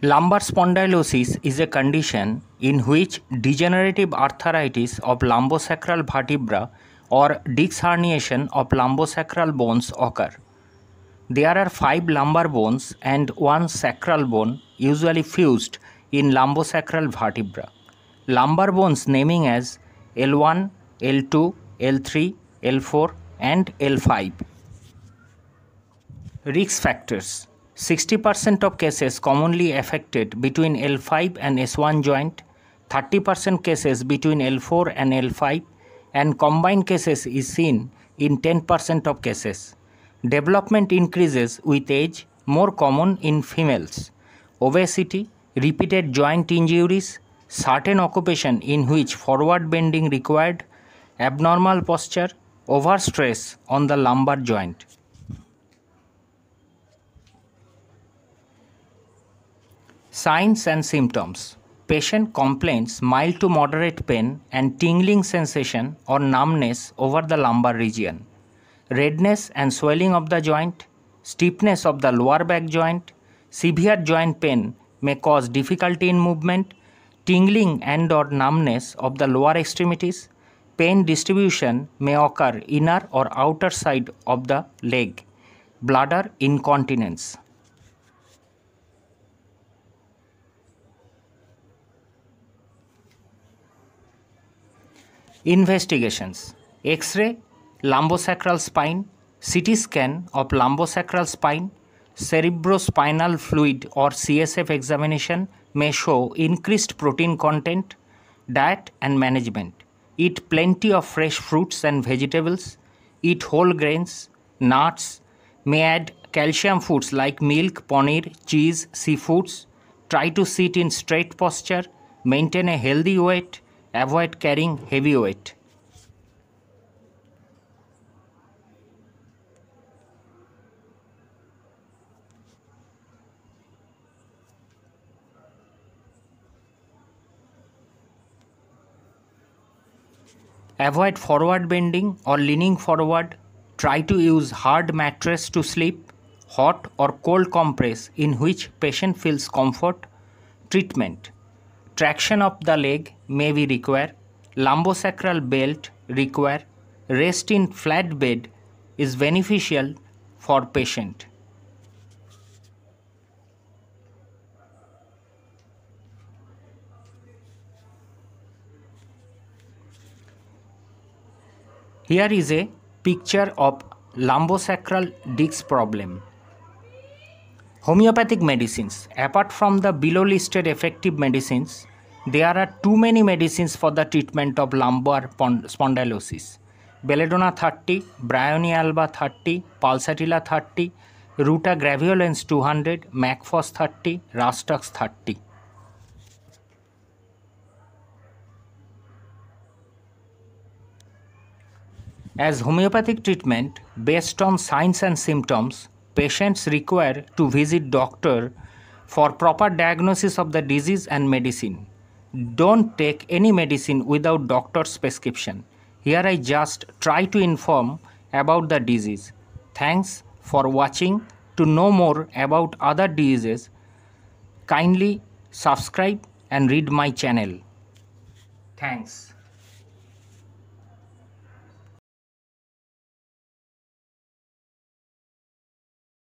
Lumbar spondylosis is a condition in which degenerative arthritis of lumbosacral vertebra or disc herniation of lumbosacral bones occur. There are 5 lumbar bones and 1 sacral bone usually fused in lumbosacral vertebra. Lumbar bones naming as L1, L2, L3, L4 and L5. Risk factors: 60% of cases commonly affected between L5 and S1 joint, 30% cases between L4 and L5, and combined cases is seen in 10% of cases. Development increases with age, more common in females. Obesity, repeated joint injuries, certain occupation in which forward bending required, abnormal posture, overstress on the lumbar joint. Signs and symptoms: patient complains mild to moderate pain and tingling sensation or numbness over the lumbar region, redness and swelling of the joint, stiffness of the lower back joint, severe joint pain may cause difficulty in movement, tingling and or numbness of the lower extremities, pain distribution may occur inner or outer side of the leg, bladder incontinence. Investigations: X-ray, lumbosacral spine, CT scan of lumbosacral spine, cerebrospinal fluid or CSF examination may show increased protein content. Diet and management: eat plenty of fresh fruits and vegetables, eat whole grains, nuts, may add calcium foods like milk, paneer, cheese, seafoods, try to sit in straight posture, maintain a healthy weight, avoid carrying heavy weight. Avoid forward bending or leaning forward. Try to use hard mattress to sleep, hot or cold compress in which patient feels comfort. Treatment: traction of the leg may be required, lumbosacral belt require, rest in flat bed is beneficial for patient. Here is a picture of lumbosacral disc problem. Homeopathic medicines. Apart from the below listed effective medicines, there are too many medicines for the treatment of lumbar spondylosis. Belladonna 30, Bryonia alba 30, Pulsatilla 30, Ruta graveolens 200, Macphos 30, Rastux 30. As homeopathic treatment based on signs and symptoms, patients require to visit doctor for proper diagnosis of the disease and medicine. Don't take any medicine without doctor's prescription. Here I just try to inform about the disease. Thanks for watching. To know more about other diseases, kindly subscribe and read my channel. Thanks.